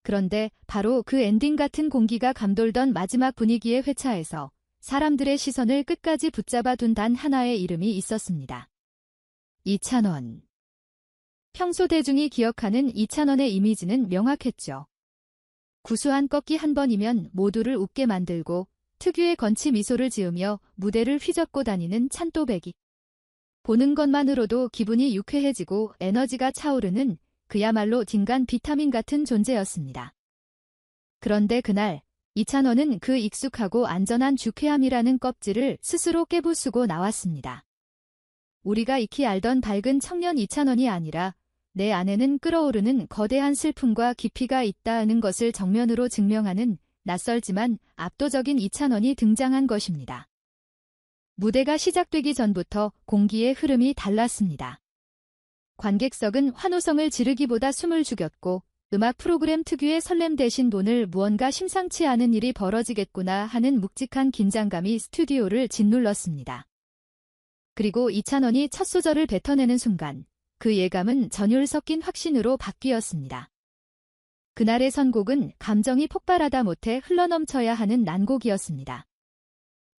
그런데 바로 그 엔딩 같은 공기가 감돌던 마지막 분위기의 회차에서 사람들의 시선을 끝까지 붙잡아 둔 단 하나의 이름이 있었습니다. 이찬원. 평소 대중이 기억하는 이찬원의 이미지는 명확했죠. 구수한 꺾기 한 번이면 모두를 웃게 만들고 특유의 건치 미소를 지으며 무대를 휘젓고 다니는 찬또배기. 보는 것만으로도 기분이 유쾌해지고 에너지가 차오르는 그야말로 딩간 비타민 같은 존재였습니다. 그런데 그날 이찬원은 그 익숙하고 안전한 주쾌함이라는 껍질을 스스로 깨부수고 나왔습니다. 우리가 익히 알던 밝은 청년 이찬원이 아니라 내 안에는 끓어오르는 거대한 슬픔과 깊이가 있다는 것을 정면으로 증명하는 낯설지만 압도적인 이찬원이 등장한 것입니다. 무대가 시작되기 전부터 공기의 흐름이 달랐습니다. 관객석은 환호성을 지르기보다 숨을 죽였고 음악 프로그램 특유의 설렘 대신 오늘 무언가 심상치 않은 일이 벌어지겠구나 하는 묵직한 긴장감이 스튜디오를 짓눌렀습니다. 그리고 이찬원이 첫 소절을 뱉어내는 순간 그 예감은 전율 섞인 확신으로 바뀌었습니다. 그날의 선곡은 감정이 폭발하다 못해 흘러넘쳐야 하는 난곡이었습니다.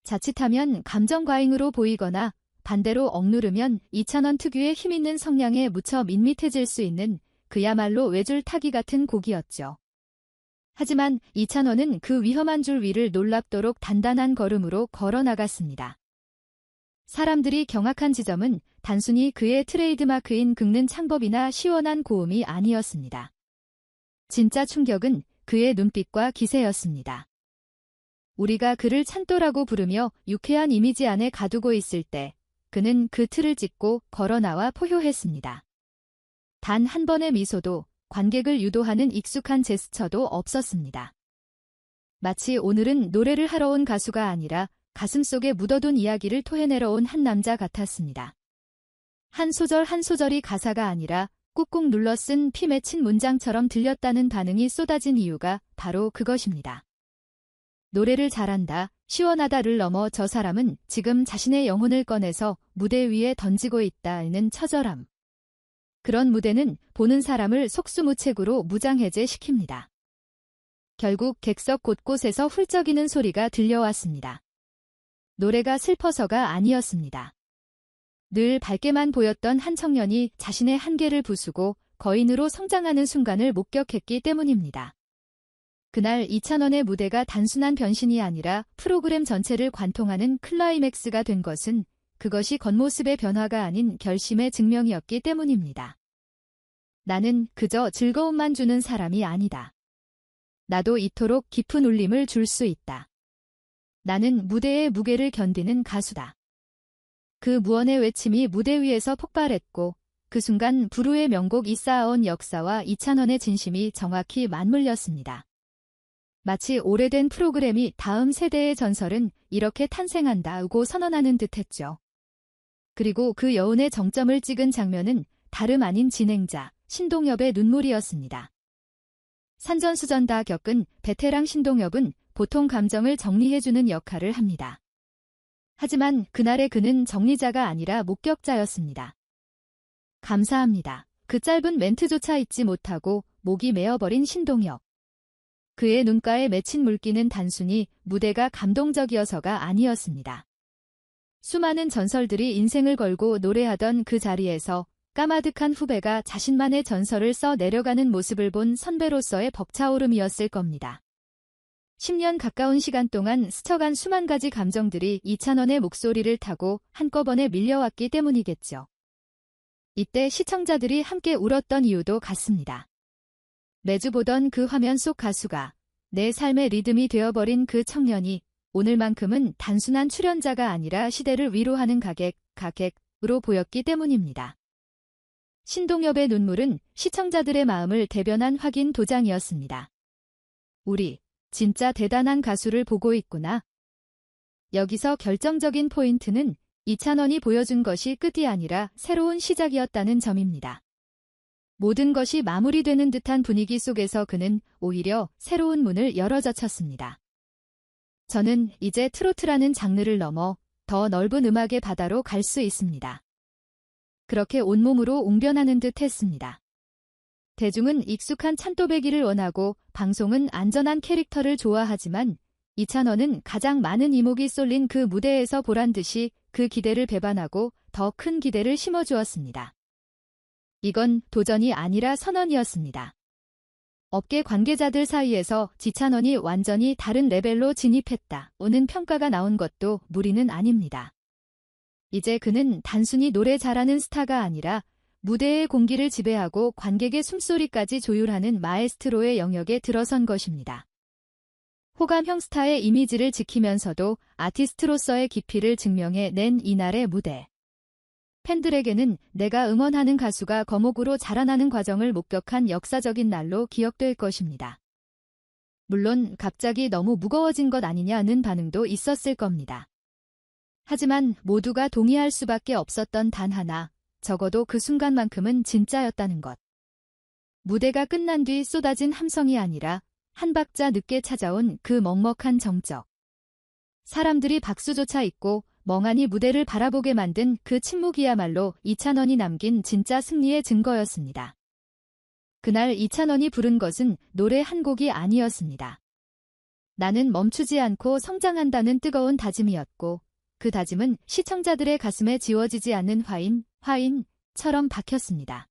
자칫하면 감정 과잉으로 보이거나 반대로 억누르면 이찬원 특유의 힘있는 성량에 묻혀 밋밋해질 수 있는 그야말로 외줄 타기 같은 곡이었죠. 하지만 이찬원은 그 위험한 줄 위를 놀랍도록 단단한 걸음으로 걸어나갔습니다. 사람들이 경악한 지점은 단순히 그의 트레이드마크인 긁는 창법이나 시원한 고음이 아니었습니다. 진짜 충격은 그의 눈빛과 기세였습니다. 우리가 그를 찬또라고 부르며 유쾌한 이미지 안에 가두고 있을 때 그는 그 틀을 찢고 걸어나와 포효했습니다. 단 한 번의 미소도 관객을 유도하는 익숙한 제스처도 없었습니다. 마치 오늘은 노래를 하러 온 가수가 아니라 가슴속에 묻어둔 이야기를 토해내러 온 한 남자 같았습니다. 한 소절 한 소절이 가사가 아니라 꾹꾹 눌러 쓴 피 맺힌 문장처럼 들렸다는 반응이 쏟아진 이유가 바로 그것입니다. 노래를 잘한다, 시원하다를 넘어 저 사람은 지금 자신의 영혼을 꺼내서 무대 위에 던지고 있다는 처절함. 그런 무대는 보는 사람을 속수무책으로 무장해제시킵니다. 결국 객석 곳곳에서 훌쩍이는 소리가 들려왔습니다. 노래가 슬퍼서가 아니었습니다. 늘 밝게만 보였던 한 청년이 자신의 한계를 부수고 거인으로 성장하는 순간을 목격했기 때문입니다. 그날 이찬원의 무대가 단순한 변신이 아니라 프로그램 전체를 관통하는 클라이맥스가 된 것은 그것이 겉모습의 변화가 아닌 결심의 증명이었기 때문입니다. 나는 그저 즐거움만 주는 사람이 아니다. 나도 이토록 깊은 울림을 줄 수 있다. 나는 무대의 무게를 견디는 가수다. 그 무언의 외침이 무대 위에서 폭발했고 그 순간 부르의 명곡 이쌓아온 역사와 이찬원의 진심이 정확히 맞물렸습니다. 마치 오래된 프로그램이 다음 세대의 전설은 이렇게 탄생한다고 선언하는 듯했죠. 그리고 그 여운의 정점을 찍은 장면은 다름 아닌 진행자 신동엽의 눈물이었습니다. 산전수전 다 겪은 베테랑 신동엽은 보통 감정을 정리해주는 역할을 합니다. 하지만 그날의 그는 정리자가 아니라 목격자였습니다. 감사합니다. 그 짧은 멘트조차 잊지 못하고 목이 메어버린 신동엽. 그의 눈가에 맺힌 물기는 단순히 무대가 감동적이어서가 아니었습니다. 수많은 전설들이 인생을 걸고 노래하던 그 자리에서 까마득한 후배가 자신만의 전설을 써 내려가는 모습을 본 선배로서의 벅차오름이었을 겁니다. 10년 가까운 시간 동안 스쳐간 수만 가지 감정들이 이찬원의 목소리를 타고 한꺼번에 밀려왔기 때문이겠죠. 이때 시청자들이 함께 울었던 이유도 같습니다. 매주 보던 그 화면 속 가수가 내 삶의 리듬이 되어버린 그 청년이 오늘만큼은 단순한 출연자가 아니라 시대를 위로하는 가객으로 보였기 때문입니다. 신동엽의 눈물은 시청자들의 마음을 대변한 확인 도장이었습니다. 우리 진짜 대단한 가수를 보고 있구나. 여기서 결정적인 포인트는 이찬원이 보여준 것이 끝이 아니라 새로운 시작이었다는 점입니다. 모든 것이 마무리되는 듯한 분위기 속에서 그는 오히려 새로운 문을 열어젖혔습니다. 저는 이제 트로트라는 장르를 넘어 더 넓은 음악의 바다로 갈 수 있습니다. 그렇게 온몸으로 웅변하는 듯 했습니다. 대중은 익숙한 찬또배기를 원하고 방송은 안전한 캐릭터를 좋아하지만 이찬원은 가장 많은 이목이 쏠린 그 무대에서 보란 듯이 그 기대를 배반하고 더 큰 기대를 심어주었습니다. 이건 도전이 아니라 선언이었습니다. 업계 관계자들 사이에서 지찬원이 완전히 다른 레벨로 진입했다. 오는 평가가 나온 것도 무리는 아닙니다. 이제 그는 단순히 노래 잘하는 스타가 아니라 무대의 공기를 지배하고 관객의 숨소리까지 조율하는 마에스트로의 영역에 들어선 것입니다. 호감형 스타의 이미지를 지키면서도 아티스트로서의 깊이를 증명해 낸 이날의 무대. 팬들에게는 내가 응원하는 가수가 거목으로 자라나는 과정을 목격한 역사적인 날로 기억될 것입니다. 물론 갑자기 너무 무거워진 것 아니냐는 반응도 있었을 겁니다. 하지만 모두가 동의할 수밖에 없었던 단 하나, 적어도 그 순간만큼은 진짜였다는 것. 무대가 끝난 뒤 쏟아진 함성이 아니라 한 박자 늦게 찾아온 그 먹먹한 정적. 사람들이 박수조차 잊고 멍하니 무대를 바라보게 만든 그 침묵이야말로 이찬원이 남긴 진짜 승리의 증거였습니다. 그날 이찬원이 부른 것은 노래 한 곡이 아니었습니다. 나는 멈추지 않고 성장한다는 뜨거운 다짐이었고 그 다짐은 시청자들의 가슴에 지워지지 않는 화인처럼 박혔습니다.